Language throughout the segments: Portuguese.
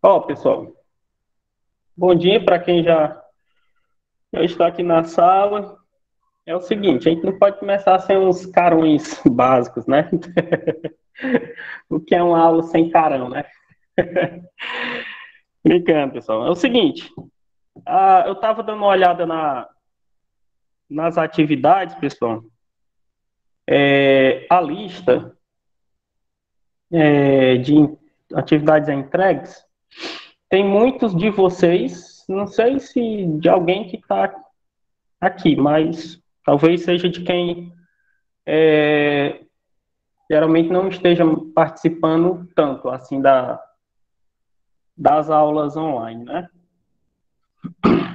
Ó, pessoal, bom dia para quem já está aqui na sala. É o seguinte, a gente não pode começar sem uns carões básicos, né? O que é uma aula sem carão, né? Brincando, pessoal. É o seguinte, eu estava dando uma olhada nas atividades, pessoal. A lista de atividades entregues tem muitos de vocês, não sei se de alguém que está aqui, mas talvez seja de quem geralmente não esteja participando tanto assim das aulas online, né?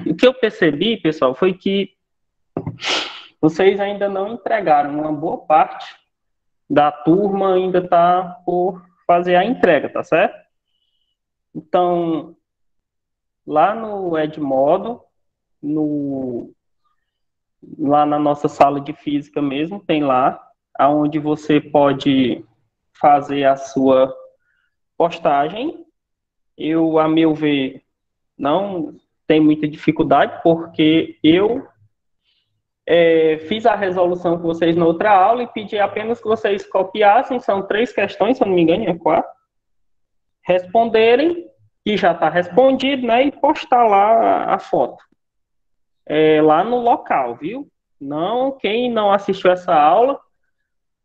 O que eu percebi, pessoal, foi que vocês ainda não entregaram uma boa parte da turma ainda está por fazer a entrega, tá certo? Então, lá no Edmodo, no, lá na nossa sala de física mesmo, tem lá, aonde você pode fazer a sua postagem. Eu, a meu ver, não tem muita dificuldade, porque eu fiz a resolução com vocês na outra aula e pedi apenas que vocês copiassem, são 3 questões, se eu não me engano, é 4, responderem, que já está respondido, né, e postar lá a foto, lá no local, viu? Não, quem não assistiu essa aula,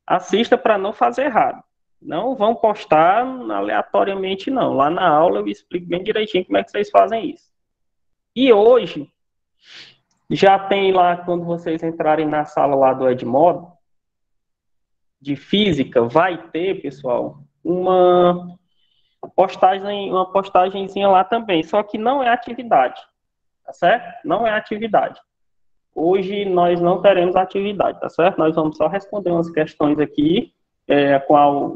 assista para não fazer errado. Não vão postar aleatoriamente, não. Lá na aula eu explico bem direitinho como é que vocês fazem isso. E hoje, já tem lá, quando vocês entrarem na sala lá do Edmodo, de física, vai ter, pessoal, uma postagenzinha lá também, só que não é atividade, tá certo? Não é atividade. Hoje nós não teremos atividade, tá certo? Nós vamos só responder umas questões aqui,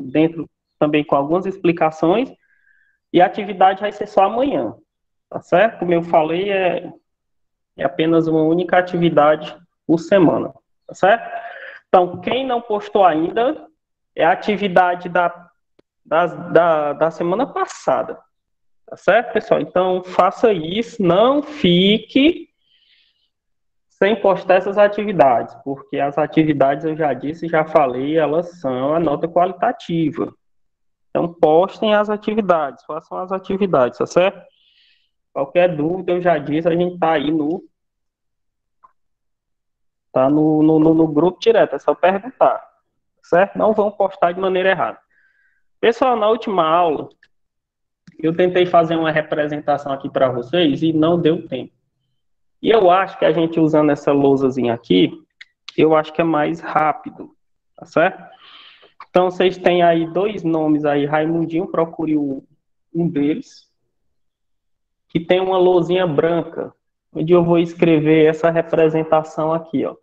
dentro também com algumas explicações, e a atividade vai ser só amanhã, tá certo? Como eu falei, é apenas uma única atividade por semana, tá certo? Então, quem não postou ainda, é a atividade da semana passada, tá certo, pessoal? Então, faça isso, não fique sem postar essas atividades, porque as atividades, eu já disse, já falei, elas são a nota qualitativa. Então, postem as atividades, façam as atividades, tá certo? Qualquer dúvida, eu já disse, a gente tá aí no grupo direto, é só perguntar, tá certo? Não vão postar de maneira errada. Pessoal, na última aula, eu tentei fazer uma representação aqui para vocês e não deu tempo. E eu acho que a gente usando essa lousazinha aqui, eu acho que é mais rápido, tá certo? Então, vocês têm aí 2 nomes aí, Raimundinho, procure um deles, que tem uma lousinha branca, onde eu vou escrever essa representação aqui, ó.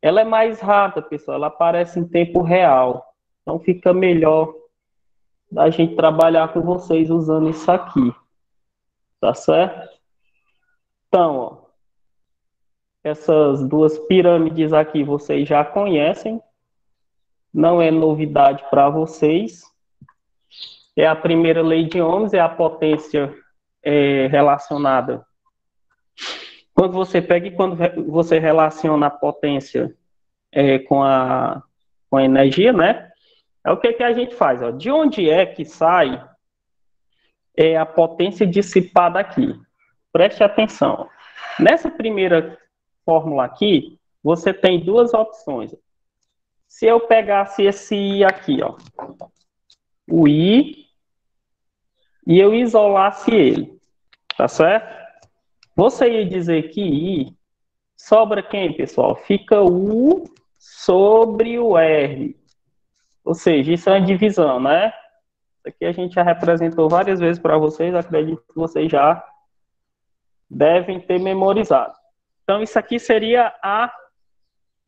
Ela é mais rápida, pessoal, ela aparece em tempo real. Então, fica melhor da gente trabalhar com vocês usando isso aqui, tá certo? Então, ó, essas duas pirâmides aqui vocês já conhecem, não é novidade para vocês. É a primeira lei de Ohms, é a potência relacionada. Quando você pega e quando você relaciona a potência com a energia, né? É o que a gente faz, ó. De onde é que sai a potência dissipada aqui? Preste atenção. Nessa primeira fórmula aqui, você tem 2 opções. Se eu pegasse esse I aqui, ó, o I, e eu isolasse ele, tá certo? Você ia dizer que I sobra quem, pessoal? Fica U sobre o R. Ou seja, isso é uma divisão, né? Isso aqui a gente já representou várias vezes para vocês, acredito que vocês já devem ter memorizado. Então, isso aqui seria a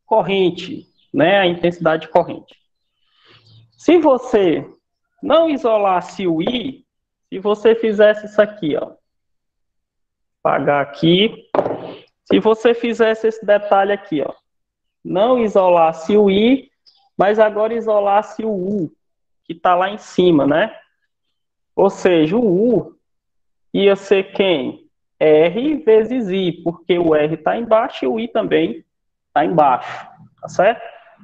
corrente, né? A intensidade corrente. Se você não isolasse o I, se você fizesse isso aqui, ó, apagar aqui, se você fizesse esse detalhe aqui, ó, não isolasse o I, mas agora isolasse o U, que está lá em cima, né? Ou seja, o U ia ser quem? R vezes I, porque o R está embaixo e o I também está embaixo, tá certo?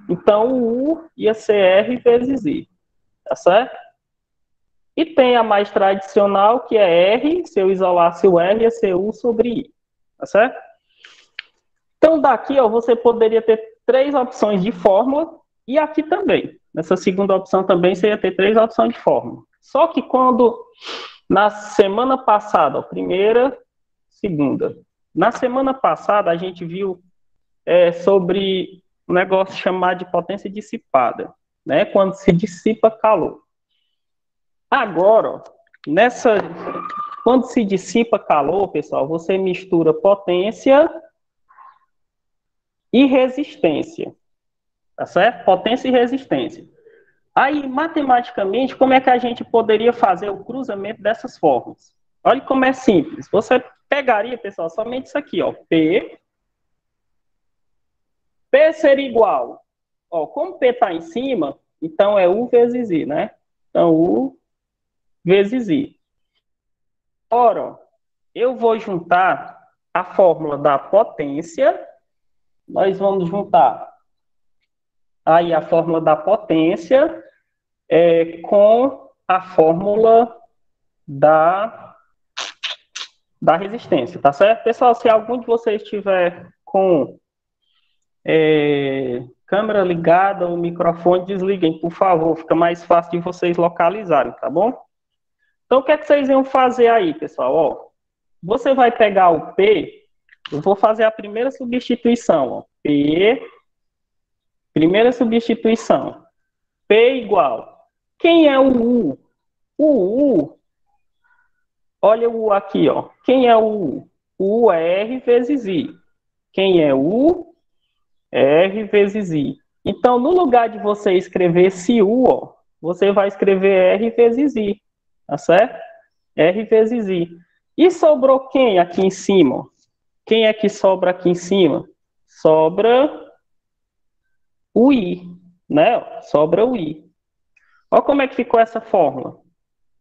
Então, o U ia ser R vezes I, tá certo? E tem a mais tradicional, que é R, se eu isolasse o R, ia ser U sobre I, tá certo? Então, daqui, ó, você poderia ter três opções de fórmula, e aqui também. Nessa segunda opção também você ia ter três opções de fórmula. Só que quando, na semana passada, ó, primeira, segunda. Na semana passada, a gente viu sobre um negócio chamado de potência dissipada, né? Quando se dissipa calor. Agora, ó, quando se dissipa calor, pessoal, você mistura potência e resistência, tá certo? Potência e resistência. Aí, matematicamente, como é que a gente poderia fazer o cruzamento dessas fórmulas? Olha como é simples. Você pegaria, pessoal, somente isso aqui, ó, P seria igual, ó, como P está em cima, então é U vezes I, né? Então, U vezes I. Ora, eu vou juntar a fórmula da potência, nós vamos juntar aí a fórmula da potência com a fórmula da, da resistência, tá certo? Pessoal, se algum de vocês estiver com câmera ligada ou microfone, desliguem, por favor, fica mais fácil de vocês localizarem, tá bom? Então, o que é que vocês iam fazer aí, pessoal? Ó, você vai pegar o P, eu vou fazer a primeira substituição, ó, P, primeira substituição, P igual. Quem é o U? O U, olha o U aqui, ó. Quem é o U? O U é R vezes I. Quem é o U? R vezes I. Então, no lugar de você escrever esse U, ó, você vai escrever R vezes I, tá certo? R vezes I. E sobrou quem aqui em cima? Quem é que sobra aqui em cima? Sobra o I, né? Sobra o I. Olha como é que ficou essa fórmula.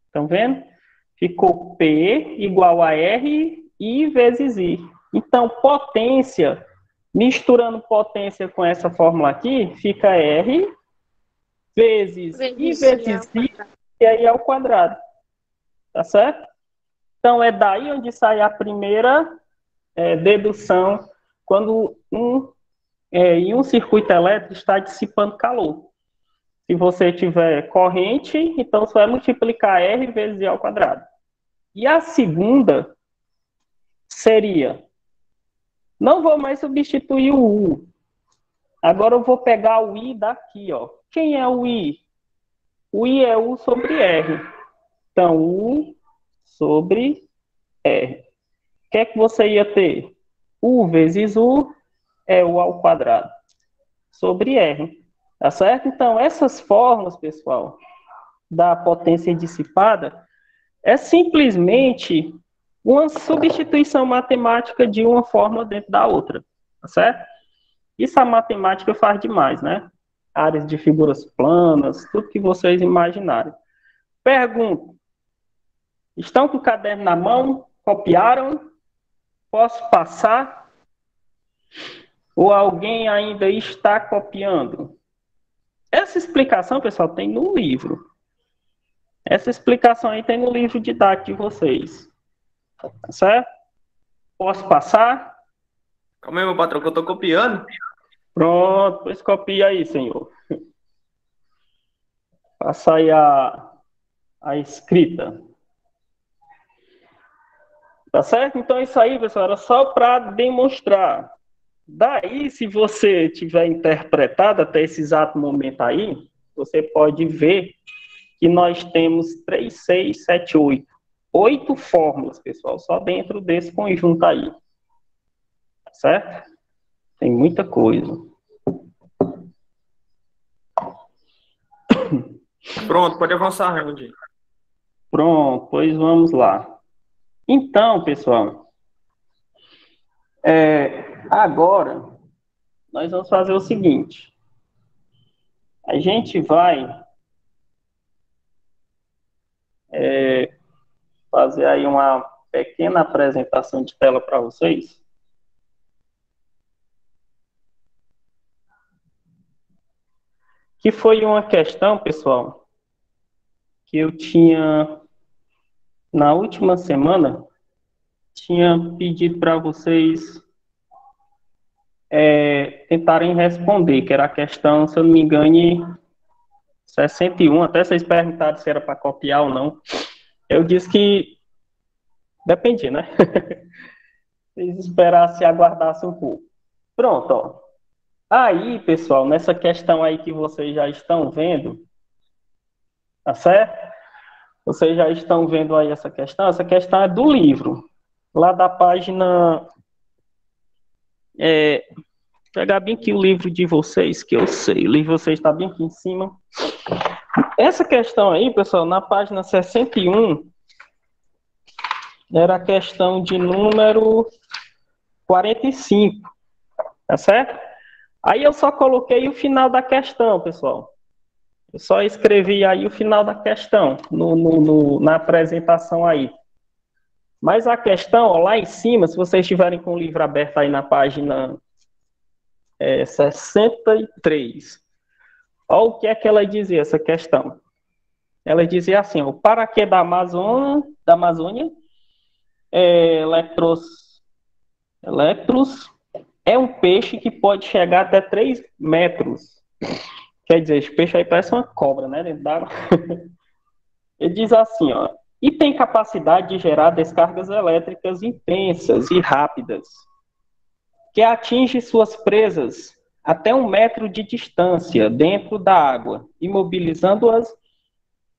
Estão vendo? Ficou P igual a R, I vezes I. Então, potência, misturando potência com essa fórmula aqui, fica R vezes I vezes I, e aí ao quadrado. Tá certo? Então, é daí onde sai a primeira dedução quando em um circuito elétrico está dissipando calor. Se você tiver corrente, então você vai multiplicar R vezes I ao quadrado. E a segunda seria, não vou mais substituir o U. Agora eu vou pegar o I daqui, ó. Quem é o I? O I é U sobre R. Então, U sobre R. O que é que você ia ter? U vezes U é U ao quadrado sobre R. Tá certo? Então, essas fórmulas, pessoal, da potência dissipada, é simplesmente uma substituição matemática de uma fórmula dentro da outra. Tá certo? Isso a matemática faz demais, né? Áreas de figuras planas, tudo que vocês imaginarem. Pergunto, estão com o caderno na mão? Copiaram? Posso passar? Ou alguém ainda está copiando? Essa explicação, pessoal, tem no livro. Essa explicação aí tem no livro didático de vocês. Tá certo? Posso passar? Calma aí, meu patrão, que eu tô copiando. Pronto, pois copia aí, senhor. Passa aí a escrita. Tá certo? Então, isso aí, pessoal, era só para demonstrar. Daí, se você tiver interpretado até esse exato momento aí, você pode ver que nós temos 3, 6, 7, 8. 8 fórmulas, pessoal, só dentro desse conjunto aí. Tá certo? Tem muita coisa. Pronto, pode avançar, Raimundinho. Pronto, pois vamos lá. Então, pessoal, agora nós vamos fazer o seguinte. A gente vai fazer aí uma pequena apresentação de tela para vocês. Que foi uma questão, pessoal, que eu tinha, na última semana, tinha pedido para vocês tentarem responder, que era a questão, se eu não me engano, 61, até vocês perguntaram se era para copiar ou não. Eu disse que dependia, né? Vocês esperassem e aguardassem um pouco. Pronto, ó. Aí, pessoal, nessa questão aí que vocês já estão vendo, tá certo? Vocês já estão vendo aí essa questão é do livro, lá da página... pegar bem aqui o livro de vocês, que eu sei, o livro de vocês está bem aqui em cima. Essa questão aí, pessoal, na página 61, era a questão de número 45, tá certo? Aí eu só coloquei o final da questão, pessoal. Eu só escrevi aí o final da questão, na apresentação aí. Mas a questão, ó, lá em cima, se vocês estiverem com o livro aberto aí na página 63, olha o que é que ela dizia, essa questão. Ela dizia assim, ó, o paraquê da Amazônia, Electros é um peixe que pode chegar até 3 metros. Quer dizer, esse peixe aí parece uma cobra, né, dentro d'água. Ele diz assim, ó, e tem capacidade de gerar descargas elétricas intensas e rápidas, que atinge suas presas até 1 metro de distância dentro da água, imobilizando-as.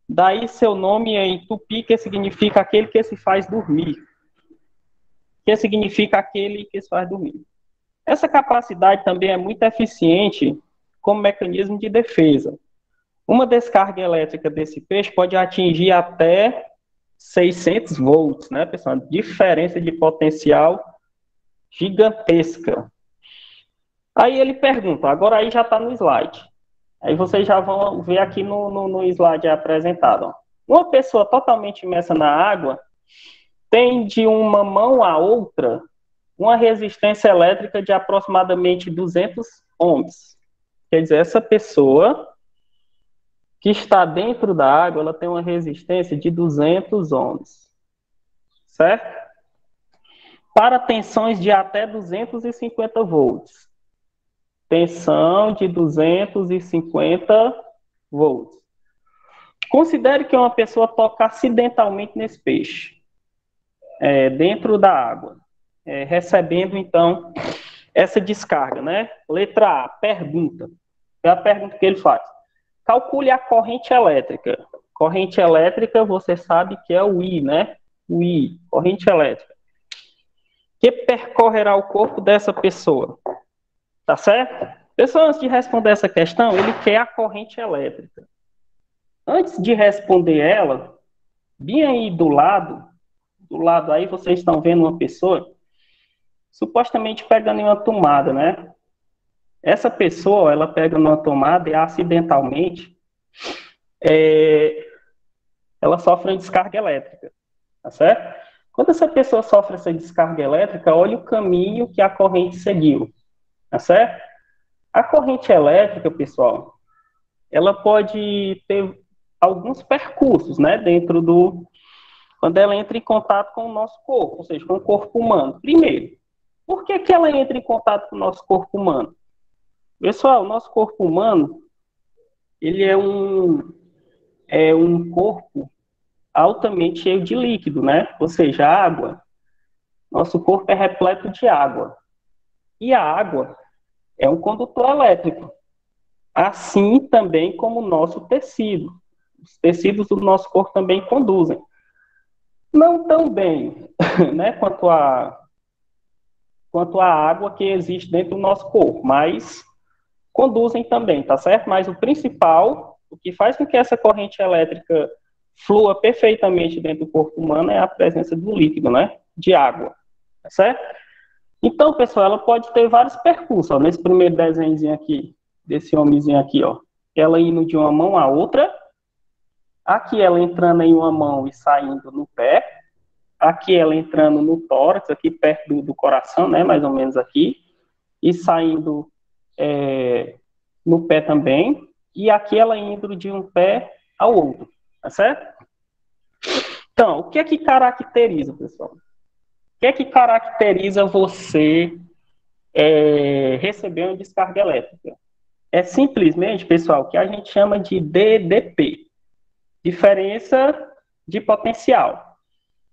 Daí seu nome é em tupi, que significa aquele que se faz dormir. Que significa aquele que se faz dormir. Essa capacidade também é muito eficiente como mecanismo de defesa. Uma descarga elétrica desse peixe pode atingir até 600 volts, né, pessoal? Diferença de potencial gigantesca. Aí ele pergunta, agora aí já está no slide. Aí vocês já vão ver aqui no slide apresentado. Ó. Uma pessoa totalmente imersa na água tem de uma mão a outra uma resistência elétrica de aproximadamente 200 ohms. Quer dizer, essa pessoa que está dentro da água, ela tem uma resistência de 200 ohms. Certo? Para tensões de até 250 volts. Tensão de 250 volts. Considere que uma pessoa toca acidentalmente nesse peixe, dentro da água, recebendo, então, essa descarga, né? Letra A, pergunta. É a pergunta que ele faz. Calcule a corrente elétrica. Corrente elétrica, você sabe que é o I, né? O I, corrente elétrica. Que percorrerá o corpo dessa pessoa. Tá certo? Pessoal, antes de responder essa questão, ele quer a corrente elétrica. Antes de responder ela, bem aí do lado aí vocês estão vendo uma pessoa supostamente pegando em uma tomada, né? Essa pessoa, ela pega numa tomada e acidentalmente ela sofre uma descarga elétrica, tá certo? Quando essa pessoa sofre essa descarga elétrica, olha o caminho que a corrente seguiu, tá certo? A corrente elétrica, pessoal, ela pode ter alguns percursos, né, quando ela entra em contato com o nosso corpo, ou seja, com o corpo humano. Primeiro, por que ela entra em contato com o nosso corpo humano? Pessoal, o nosso corpo humano, ele é um corpo altamente cheio de líquido, né? Ou seja, água. Nosso corpo é repleto de água. E a água é um condutor elétrico. Assim também como o nosso tecido. Os tecidos do nosso corpo também conduzem. Não tão bem, né, quanto a água que existe dentro do nosso corpo, mas conduzem também, tá certo? Mas o principal, o que faz com que essa corrente elétrica flua perfeitamente dentro do corpo humano é a presença do líquido, né, de água, tá certo? Então, pessoal, ela pode ter vários percursos, ó, nesse primeiro desenhozinho aqui, desse homenzinho aqui, ó, ela indo de uma mão à outra, aqui ela entrando em uma mão e saindo no pé, aqui ela entrando no tórax, aqui perto do coração, né, mais ou menos aqui, e saindo no pé também, e aqui ela indo de um pé ao outro, tá certo? Então, o que é que caracteriza, pessoal? O que é que caracteriza você receber uma descarga elétrica? É simplesmente, pessoal, o que a gente chama de DDP, diferença de potencial.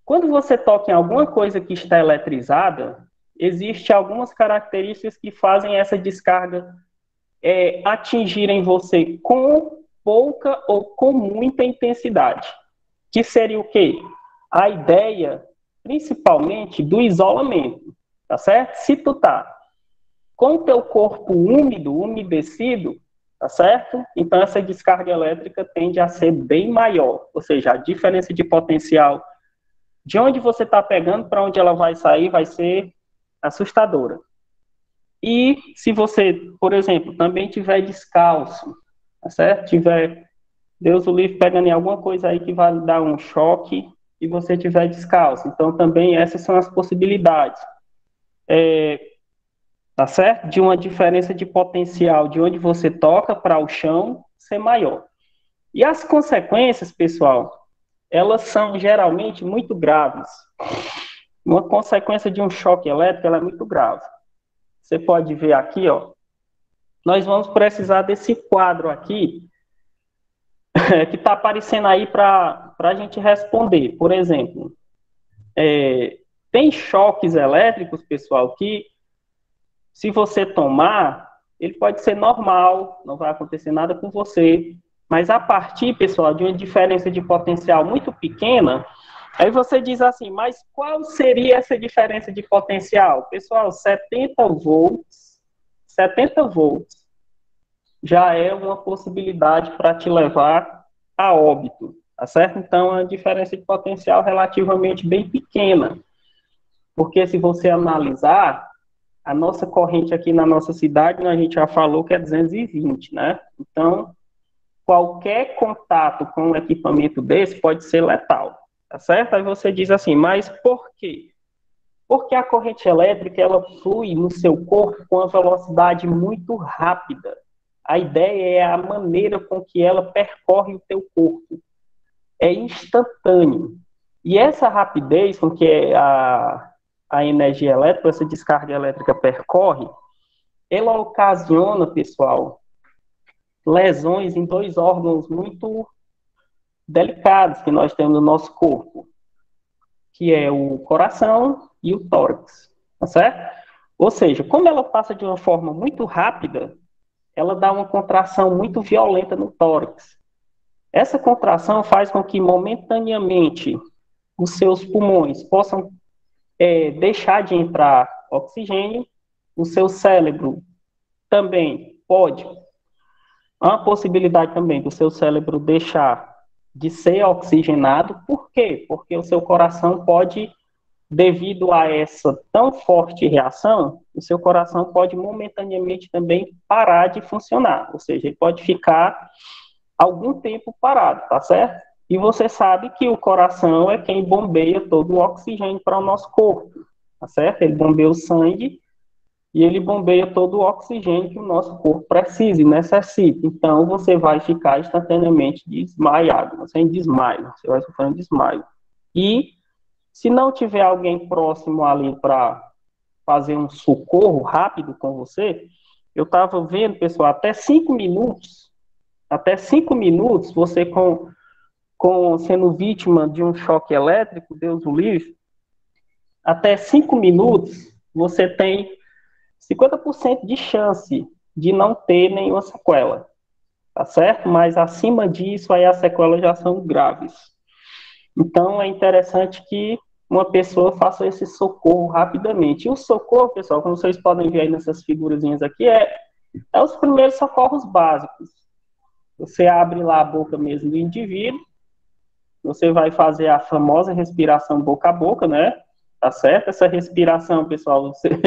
Quando você toca em alguma coisa que está eletrizada, existem algumas características que fazem essa descarga atingirem você com pouca ou com muita intensidade. Que seria o quê? A ideia, principalmente, do isolamento, tá certo? Se tu tá com o teu corpo úmido, umedecido, tá certo? Então essa descarga elétrica tende a ser bem maior, ou seja, a diferença de potencial de onde você está pegando para onde ela vai sair vai ser assustadora. E se você, por exemplo, também tiver descalço, tá certo? Tiver, Deus o livre, pegando em alguma coisa aí que vai dar um choque e você tiver descalço. Então também essas são as possibilidades. Tá certo? De uma diferença de potencial de onde você toca para o chão ser maior. E as consequências, pessoal, elas são geralmente muito graves. Uma consequência de um choque elétrico, ela é muito grave. Você pode ver aqui, ó. Nós vamos precisar desse quadro aqui, que está aparecendo aí para a gente responder. Por exemplo, tem choques elétricos, pessoal, que se você tomar, ele pode ser normal, não vai acontecer nada com você. Mas a partir, pessoal, de uma diferença de potencial muito pequena, aí você diz assim, mas qual seria essa diferença de potencial? Pessoal, 70 volts já é uma possibilidade para te levar a óbito, tá certo? Então, a diferença de potencial relativamente bem pequena. Porque se você analisar, a nossa corrente aqui na nossa cidade, a gente já falou que é 220, né? Então, qualquer contato com um equipamento desse pode ser letal, tá certo? Aí você diz assim, mas por quê? Porque a corrente elétrica, ela flui no seu corpo com uma velocidade muito rápida. A ideia é a maneira com que ela percorre o teu corpo. É instantâneo. E essa rapidez com que a energia elétrica, essa descarga elétrica percorre, ela ocasiona, pessoal, lesões em dois órgãos muito delicados que nós temos no nosso corpo, que é o coração e o tórax, tá certo? Ou seja, como ela passa de uma forma muito rápida, ela dá uma contração muito violenta no tórax. Essa contração faz com que momentaneamente os seus pulmões possam deixar de entrar oxigênio, o seu cérebro também pode, há uma possibilidade também do seu cérebro deixar de ser oxigenado. Por quê? Porque o seu coração pode, devido a essa tão forte reação, o seu coração pode momentaneamente também parar de funcionar, ou seja, ele pode ficar algum tempo parado, tá certo? E você sabe que o coração é quem bombeia todo o oxigênio para o nosso corpo, tá certo? Ele bombeia o sangue e ele bombeia todo o oxigênio que o nosso corpo precisa e necessita. Então, você vai ficar instantaneamente desmaiado, você em desmaio, você vai sofrer um desmaio. E, se não tiver alguém próximo ali para fazer um socorro rápido com você, eu estava vendo, pessoal, até 5 minutos, você sendo vítima de um choque elétrico, Deus o livre, até 5 minutos, você tem 50% de chance de não ter nenhuma sequela, tá certo? Mas acima disso, aí as sequelas já são graves. Então, é interessante que uma pessoa faça esse socorro rapidamente. E o socorro, pessoal, como vocês podem ver aí nessas figurazinhas aqui, é os primeiros socorros básicos. Você abre lá a boca mesmo do indivíduo, você vai fazer a famosa respiração boca a boca, né? Tá certo? Essa respiração, pessoal, você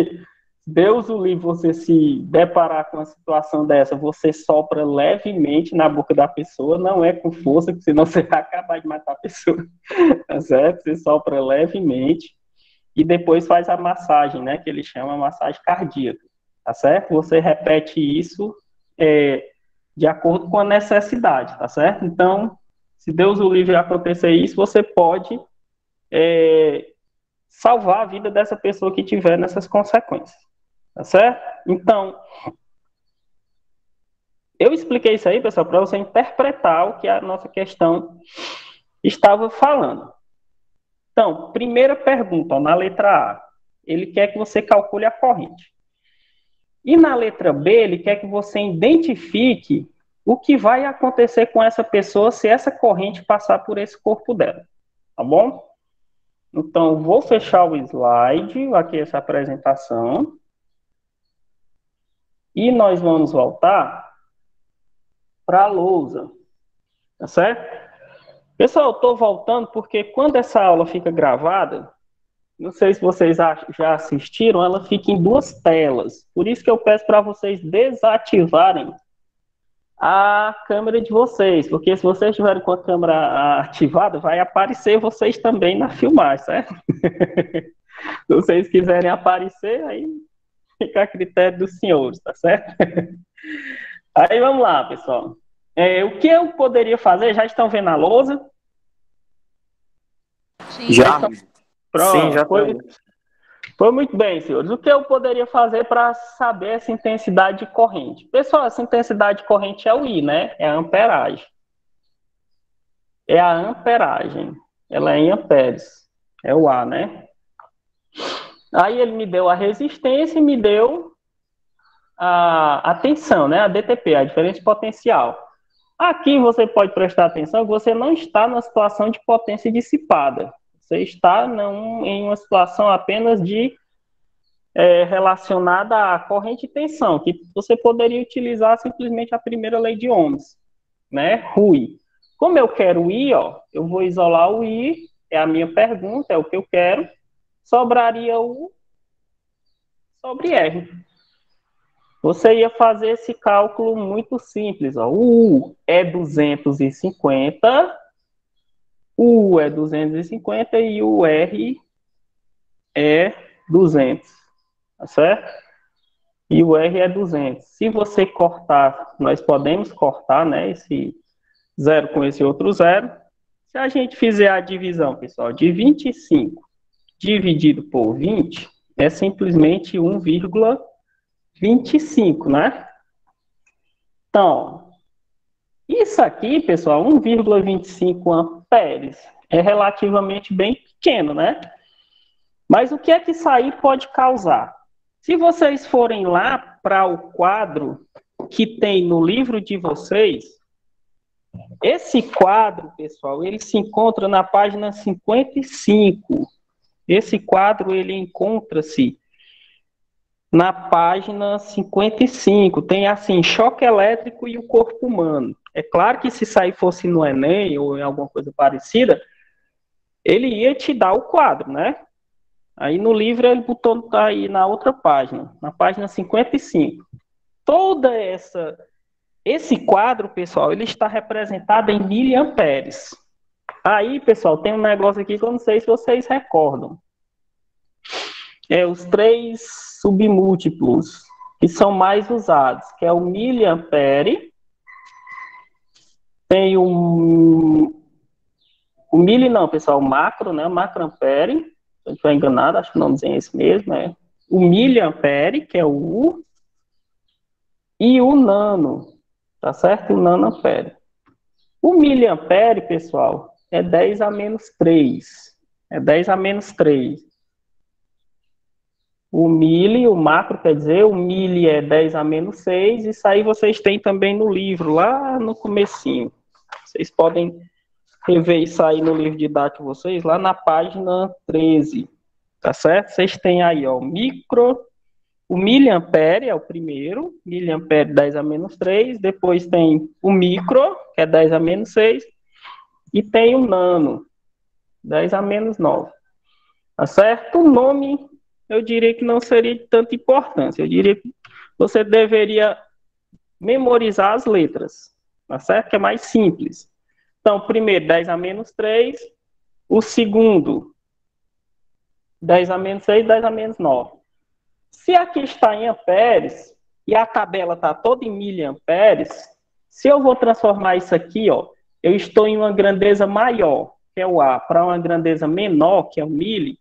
Deus o livre, você se deparar com uma situação dessa, você sopra levemente na boca da pessoa, não é com força, porque senão você vai acabar de matar a pessoa, tá certo? Você sopra levemente e depois faz a massagem, né, que ele chama massagem cardíaca, tá certo? Você repete isso de acordo com a necessidade, tá certo? Então, se Deus o livre acontecer isso, você pode salvar a vida dessa pessoa que tiver nessas consequências. Tá certo? Então, eu expliquei isso aí, pessoal, para você interpretar o que a nossa questão estava falando. Então, primeira pergunta, na letra A, ele quer que você calcule a corrente. E na letra B, ele quer que você identifique o que vai acontecer com essa pessoa se essa corrente passar por esse corpo dela. Tá bom? Então, vou fechar o slide, aqui essa apresentação. E nós vamos voltar para a lousa, tá certo? Pessoal, estou voltando porque quando essa aula fica gravada, não sei se vocês já assistiram, ela fica em duas telas. Por isso que eu peço para vocês desativarem a câmera de vocês, porque se vocês estiverem com a câmera ativada, vai aparecer vocês também na filmagem, certo? Se vocês quiserem aparecer, aí fica a critério dos senhores, tá certo? Aí vamos lá, pessoal. O que eu poderia fazer? Já estão vendo a lousa? Sim. Já. Pronto. Sim, já foi muito bem, senhores. O que eu poderia fazer para saber essa intensidade de corrente? Pessoal, essa intensidade de corrente é o I, né? É a amperagem. É a amperagem. Ela é em amperes. É o A, né? Aí ele me deu a resistência e me deu a tensão, né? A DTP, a diferença potencial. Aqui você pode prestar atenção que você não está numa situação de potência dissipada. Você está em uma situação apenas de relacionada à corrente e tensão, que você poderia utilizar simplesmente a primeira lei de Ohms, né? RUI. Como eu quero I, ó, eu vou isolar o I, é a minha pergunta, é o que eu quero, sobraria U sobre R. Você ia fazer esse cálculo muito simples, ó. O U é 250, o U é 250 e o R é 200, tá certo? E o R é 200. Se você cortar, nós podemos cortar, né, esse zero com esse outro zero. Se a gente fizer a divisão, pessoal, de 25 dividido por 20, é simplesmente 1,25, né? Então, isso aqui, pessoal, 1,25 amperes é relativamente bem pequeno, né? Mas o que é que isso aí pode causar? Se vocês forem lá para o quadro que tem no livro de vocês, esse quadro, pessoal, ele se encontra na página 55. Esse quadro, ele encontra-se na página 55. Tem assim, choque elétrico e o corpo humano. É claro que se isso aí fosse no Enem ou em alguma coisa parecida, ele ia te dar o quadro, né? Aí no livro ele botou aí na outra página, na página 55. Esse quadro, pessoal, ele está representado em miliamperes. Aí, pessoal, tem um negócio aqui que eu não sei se vocês recordam. Os 3 submúltiplos que são mais usados, que é o miliampere, tem o mili não, pessoal, o macro, né, macroampere, se eu não estiver enganado, acho que o nomezinho é esse mesmo, o miliampere, que é o U, e o nano, tá certo? O nanoampere. O miliampere, pessoal, é 10 a menos 3. É 10 a menos 3. O mili, o macro, quer dizer, o mili é 10 a menos 6. Isso aí vocês têm também no livro, lá no comecinho. Vocês podem rever isso aí no livro didático de vocês, lá na página 13. Tá certo? Vocês têm aí, ó, o miliampere é o primeiro, miliampere 10 a menos 3, depois tem o micro, que é 10 a menos 6, e tem o nano, 10 a menos 9. Tá certo? O nome eu diria que não seria de tanta importância. Eu diria que você deveria memorizar as letras, tá certo? Que é mais simples. Então, primeiro, 10 a menos 3. O segundo, 10 a menos 6, 10 a menos 9. Se aqui está em amperes e a tabela está toda em miliamperes, se eu vou transformar isso aqui, ó, eu estou em uma grandeza maior, que é o A, para uma grandeza menor, que é o mili,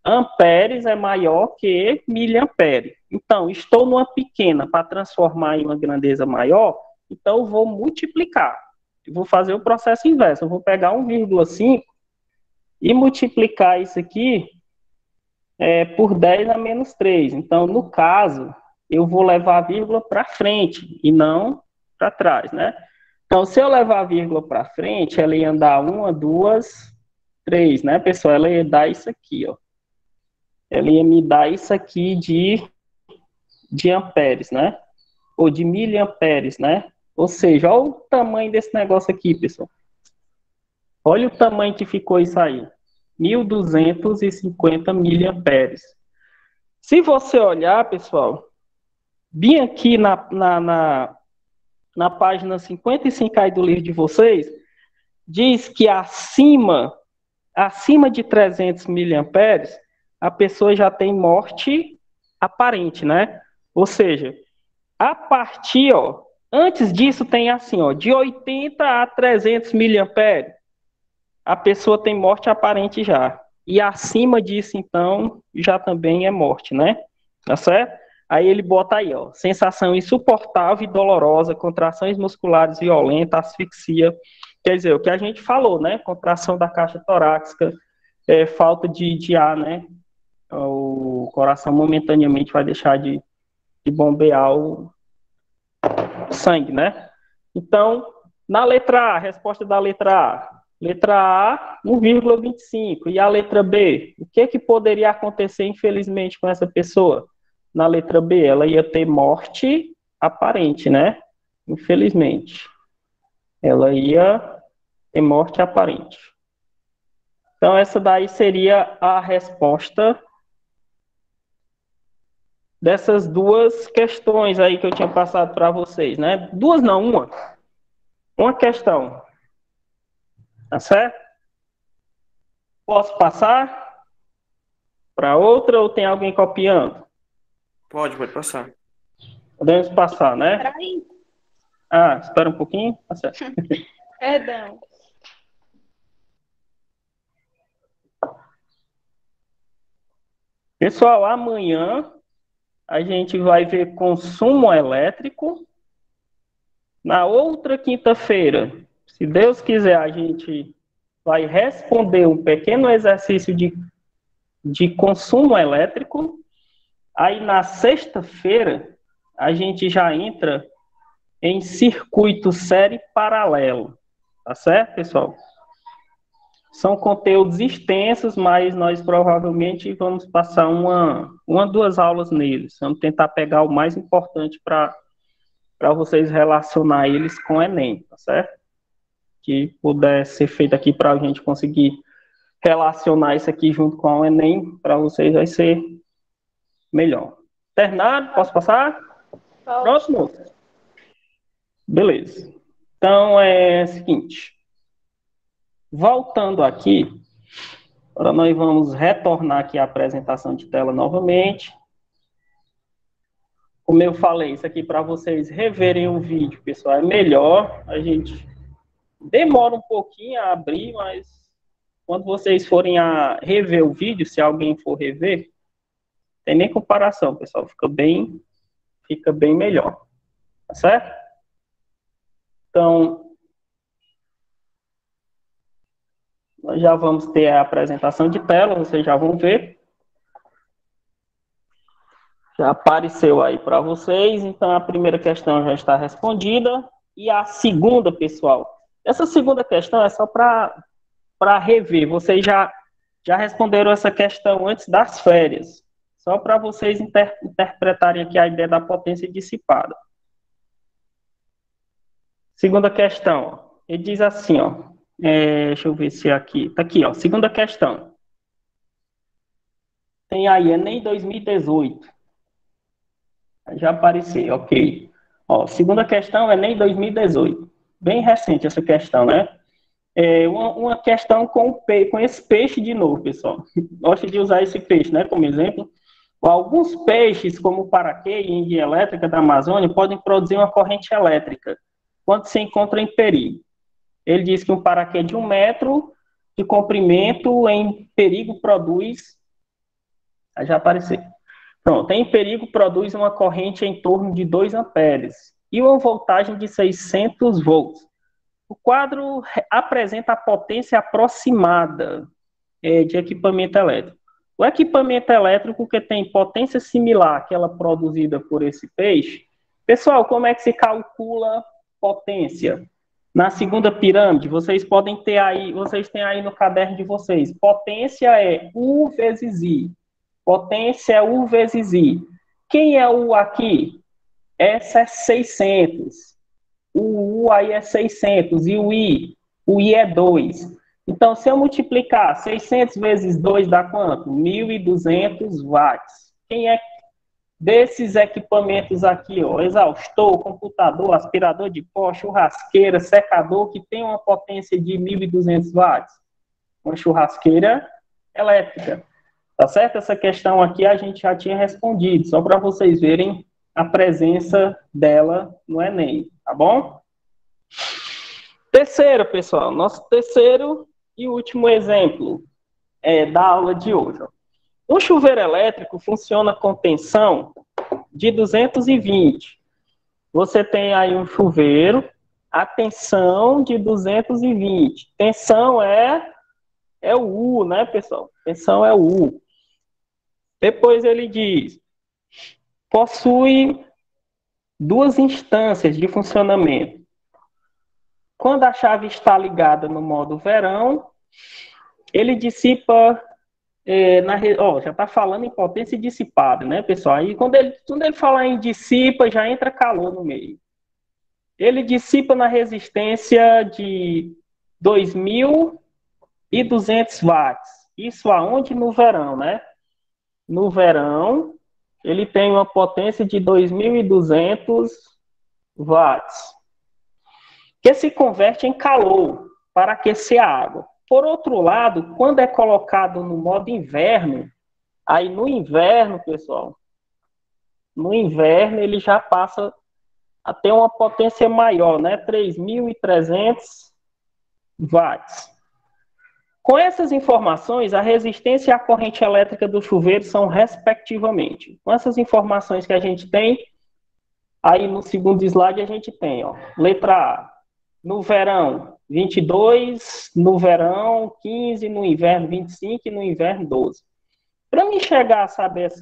amperes é maior que miliampere. Então, estou numa pequena para transformar em uma grandeza maior, então eu vou multiplicar. Eu vou fazer o processo inverso. Eu vou pegar 1,5 e multiplicar isso aqui por 10 a menos 3. Então, no caso, eu vou levar a vírgula para frente e não para trás, né? Então, se eu levar a vírgula para frente, ela ia dar 1, 2, 3, né, pessoal? Ela ia dar isso aqui, ó. Ela ia me dar isso aqui de amperes, né? Ou de miliamperes, né? Ou seja, olha o tamanho desse negócio aqui, pessoal. Olha o tamanho que ficou isso aí. 1.250 miliamperes. Se você olhar, pessoal, bem aqui na página 55 aí do livro de vocês, diz que acima de 300 miliamperes, a pessoa já tem morte aparente, né? Ou seja, a partir, ó, antes disso tem assim, ó, de 80 a 300 miliamperes, a pessoa tem morte aparente já. E acima disso, então, já também é morte, né? Tá certo? Aí ele bota aí, ó, sensação insuportável e dolorosa, contrações musculares violentas, asfixia. Quer dizer, o que a gente falou, né? Contração da caixa torácica, falta de ar, né? O coração momentaneamente vai deixar de bombear o sangue, né? Então, na letra A, resposta da letra A. Letra A, 1,25. E a letra B? O que poderia acontecer, infelizmente, com essa pessoa? Na letra B, ela ia ter morte aparente, né? Infelizmente. Ela ia ter morte aparente. Então, essa daí seria a resposta dessas duas questões aí que eu tinha passado para vocês, né? Duas não, uma. Uma questão. Tá certo? Posso passar para outra ou tem alguém copiando? Pode passar. Podemos passar, né? Peraí. Ah, espera um pouquinho. Tá certo. Perdão. Pessoal, amanhã a gente vai ver consumo elétrico. Na outra quinta-feira, se Deus quiser, a gente vai responder um pequeno exercício de consumo elétrico. Aí na sexta-feira, a gente já entra em circuito série paralelo. Tá certo, pessoal? São conteúdos extensos, mas nós provavelmente vamos passar uma, duas aulas neles. Vamos tentar pegar o mais importante para vocês relacionar eles com o Enem, tá certo? Que puder ser feito aqui para a gente conseguir relacionar isso aqui junto com o Enem, para vocês vai ser melhor. Terminado? Posso passar? Próximo? Beleza. Então, é o seguinte. Voltando aqui, agora nós vamos retornar aqui a apresentação de tela novamente. Como eu falei, isso aqui para vocês reverem o vídeo, pessoal, é melhor. A gente demora um pouquinho a abrir, mas quando vocês forem a rever o vídeo, se alguém for rever, tem nem comparação, pessoal, fica bem melhor, tá certo? Então, nós já vamos ter a apresentação de tela, vocês já vão ver. Já apareceu aí para vocês, então a primeira questão já está respondida. E a segunda, pessoal, essa segunda questão é só para rever. Vocês já responderam essa questão antes das férias, só para vocês interpretarem aqui a ideia da potência dissipada. Segunda questão, ele diz assim, ó, deixa eu ver se é aqui, tá aqui, ó, segunda questão. tem aí Enem 2018. Já apareceu, ok. Ó, segunda questão, Enem 2018. Bem recente essa questão, né? Uma questão com esse peixe de novo, pessoal. Gosto de usar esse peixe, né, como exemplo. Alguns peixes, como o paraquê e enguia elétrica da Amazônia, podem produzir uma corrente elétrica quando se encontram em perigo. Ele diz que um paraquê de 1 metro de comprimento em perigo produz... Já apareceu. Pronto, em perigo produz uma corrente em torno de 2 amperes e uma voltagem de 600 volts. O quadro apresenta a potência aproximada de equipamento elétrico. O equipamento elétrico que tem potência similar àquela produzida por esse peixe, pessoal, como é que se calcula potência? Na segunda pirâmide, vocês podem ter aí, vocês têm aí no caderno de vocês, potência é U vezes I. Potência é U vezes I. Quem é o U aqui? Essa é 600. O U aí é 600 e o I é 2. Então, se eu multiplicar 600 vezes 2 dá quanto? 1.200 watts. Quem é desses equipamentos aqui? Ó, exaustor, computador, aspirador de pó, churrasqueira, secador, que tem uma potência de 1.200 watts? Uma churrasqueira elétrica. Tá certo? Essa questão aqui a gente já tinha respondido, só para vocês verem a presença dela no Enem, tá bom? Terceiro, pessoal, nosso terceiro e último exemplo da aula de hoje. Um chuveiro elétrico funciona com tensão de 220. Você tem aí um chuveiro, a tensão de 220. Tensão é o U, né, pessoal? Tensão é o U. Depois ele diz, possui duas instâncias de funcionamento. Quando a chave está ligada no modo verão, ele dissipa já está falando em potência dissipada, né, pessoal? Aí quando ele fala em dissipa, já entra calor no meio. Ele dissipa na resistência de 2.200 watts. Isso aonde? No verão, né? No verão, ele tem uma potência de 2.200 watts, que se converte em calor para aquecer a água. Por outro lado, quando é colocado no modo inverno, aí no inverno, pessoal, no inverno ele já passa a ter uma potência maior, né? 3.300 watts. Com essas informações, a resistência e a corrente elétrica do chuveiro são respectivamente. Com essas informações que a gente tem, aí no segundo slide a gente tem, ó, letra A, no verão 22, no verão 15, no inverno 25 e no inverno 12. Para mim chegar a saber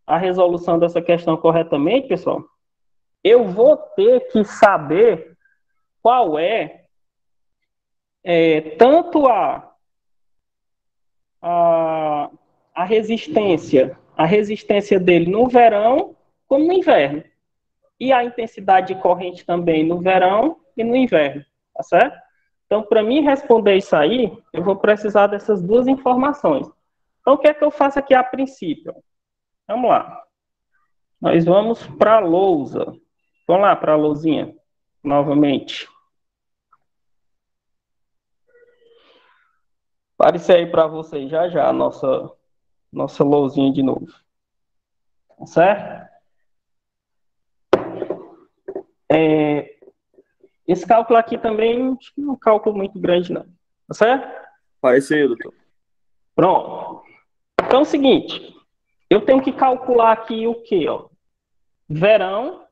a resolução dessa questão corretamente, pessoal, eu vou ter que saber qual tanto a resistência dele no verão como no inverno. E a intensidade de corrente também no verão e no inverno, tá certo? Então, para mim responder isso aí, eu vou precisar dessas duas informações. Então, o que é que eu faço aqui a princípio? Vamos lá. Nós vamos para a lousa. Vamos lá para a lousinha, novamente. Aparecer aí para vocês já a nossa lousinha de novo. Tá certo? Esse cálculo aqui também acho que não é um cálculo muito grande, não. Tá certo? Apareceu, doutor. Pronto. Então é o seguinte, eu tenho que calcular aqui o quê? Ó? Verão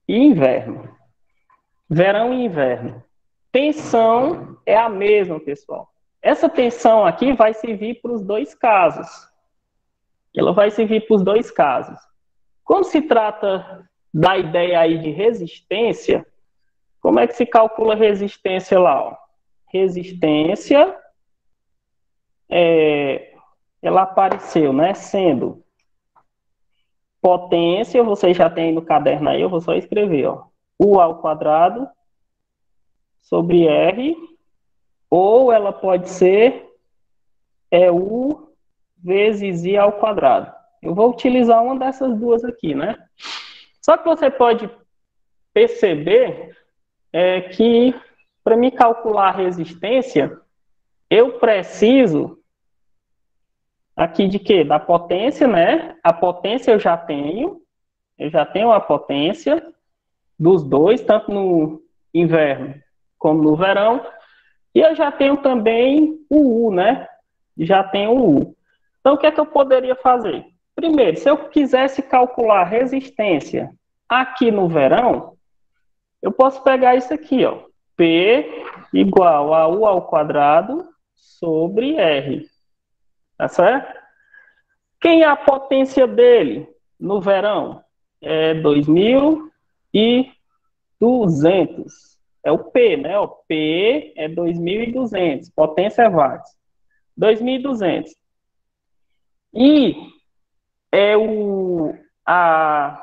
e inverno. Verão e inverno. Tensão é a mesma, pessoal. Essa tensão aqui vai servir para os dois casos. Ela vai servir para os dois casos. Quando se trata da ideia aí de resistência, como é que se calcula resistência lá? Ó? Resistência, ela apareceu, né? Sendo potência, vocês já tem no caderno aí, eu vou só escrever, ó. U ao quadrado sobre R, ou ela pode ser U vezes I ao quadrado. Eu vou utilizar uma dessas duas aqui, né? Só que você pode perceber que para me calcular a resistência, eu preciso aqui de quê? Da potência, né? A potência eu já tenho a potência dos dois, tanto no inverno como no verão, e eu já tenho também o U, né? Já tenho o U. Então, o que é que eu poderia fazer? Primeiro, se eu quisesse calcular a resistência aqui no verão, eu posso pegar isso aqui, ó. P igual a U ao quadrado sobre R. Tá certo? Quem é a potência dele no verão? É 2.200. É o P, né? O P é 2.200. Potência é watts. 2.200. E é a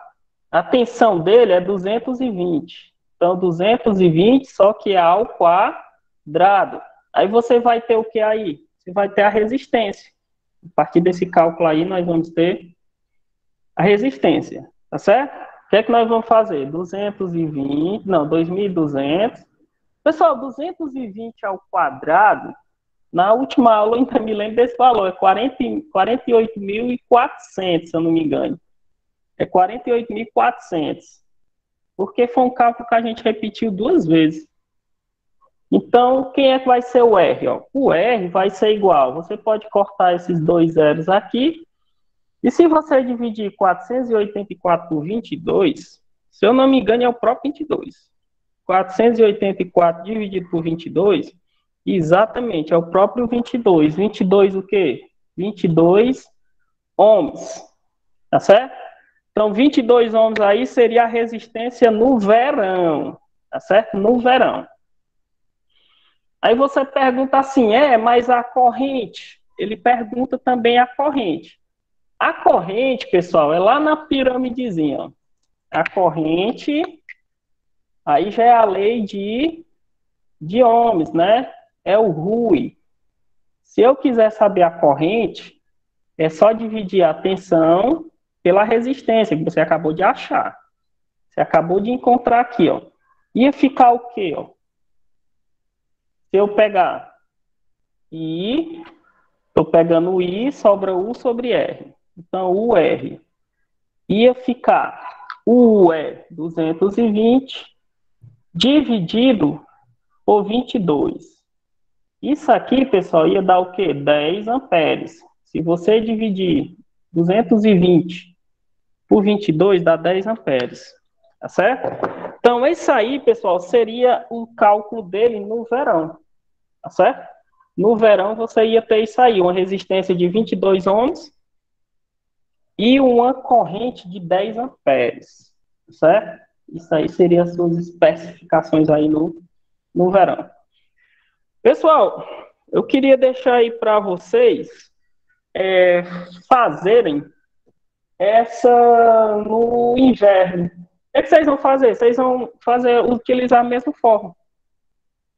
tensão dele é 220. Então, 220, só que é ao quadrado. Aí você vai ter o que aí? Você vai ter a resistência. A partir desse cálculo aí, nós vamos ter a resistência, tá certo? O que é que nós vamos fazer? 220, não, 2.200. Pessoal, 220 ao quadrado, na última aula eu ainda me lembro desse valor, é 48.400, se eu não me engano. É 48.400. Porque foi um cálculo que a gente repetiu duas vezes. Então, quem é que vai ser o R? Ó? O R vai ser igual. Você pode cortar esses dois zeros aqui. E se você dividir 484 por 22, se eu não me engano, é o próprio 22. 484 dividido por 22, exatamente, é o próprio 22. 22 o quê? 22 ohms. Tá certo? Então, 22 ohms aí seria a resistência no verão. Tá certo? No verão. Aí você pergunta assim, mas a corrente? Ele pergunta também a corrente. A corrente, pessoal, é lá na pirâmidezinha. Ó. A corrente, aí já é a lei de ohms, né? É o Rui. Se eu quiser saber a corrente, é só dividir a tensão pela resistência que você acabou de achar. Você acabou de encontrar aqui, ó. Ia ficar o quê, ó? Se eu pegar I, estou pegando o I, sobra U sobre R. Então, UR ia ficar, U é 220 dividido por 22. Isso aqui, pessoal, ia dar o quê? 10 amperes. Se você dividir 220 por 22, dá 10 amperes. Tá certo? Então, isso aí, pessoal, seria um cálculo dele no verão. Tá certo? No verão, você ia ter isso aí, uma resistência de 22 ohms e uma corrente de 10 amperes. Certo? Isso aí seria as suas especificações aí no verão. Pessoal, eu queria deixar aí para vocês fazerem essa no inverno. O que vocês vão fazer? Vocês vão utilizar a mesma forma,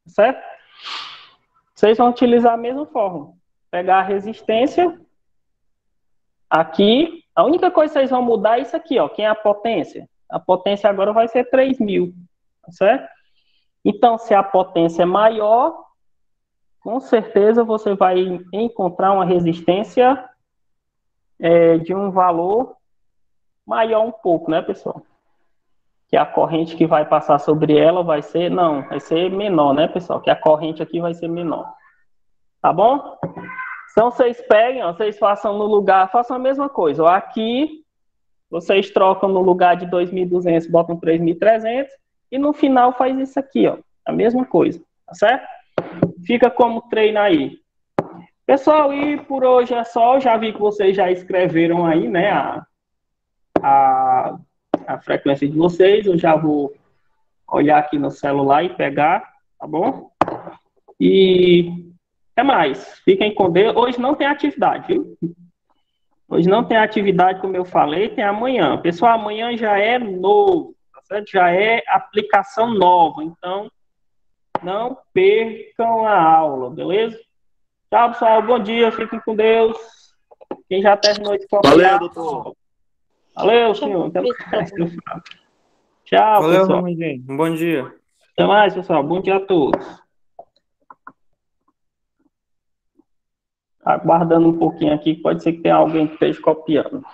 certo? Vocês vão utilizar a mesma forma. Pegar a resistência aqui. A única coisa que vocês vão mudar é isso aqui, ó. Quem é a potência? A potência agora vai ser 3.000, certo? Então, se a potência é maior, com certeza você vai encontrar uma resistência de um valor maior um pouco, né, pessoal? Que a corrente que vai passar sobre ela vai ser menor, né, pessoal? Que a corrente aqui vai ser menor. Tá bom? Então, vocês peguem, ó, vocês façam no lugar, façam a mesma coisa. Ó, aqui, vocês trocam no lugar de 2.200, botam 3.300 e no final faz isso aqui, ó. A mesma coisa, tá certo? Fica como treino aí. Pessoal, e por hoje é só. Já vi que vocês já escreveram aí, né, a frequência de vocês. Eu já vou olhar aqui no celular e pegar, tá bom? E até mais. Fiquem com Deus. Hoje não tem atividade, viu? Hoje não tem atividade, como eu falei, tem amanhã. Pessoal, amanhã já é novo, tá certo? Já é aplicação nova. Então, não percam a aula, beleza? Tchau, pessoal. Bom dia. Fiquem com Deus. Quem já terminou de Valeu, copiar. doutor. Valeu, senhor. Até mais, pessoal. Tchau, Valeu, pessoal. Ramondinho. Um bom dia. Até mais, pessoal. Bom dia a todos. Aguardando um pouquinho aqui, pode ser que tenha alguém que esteja copiando.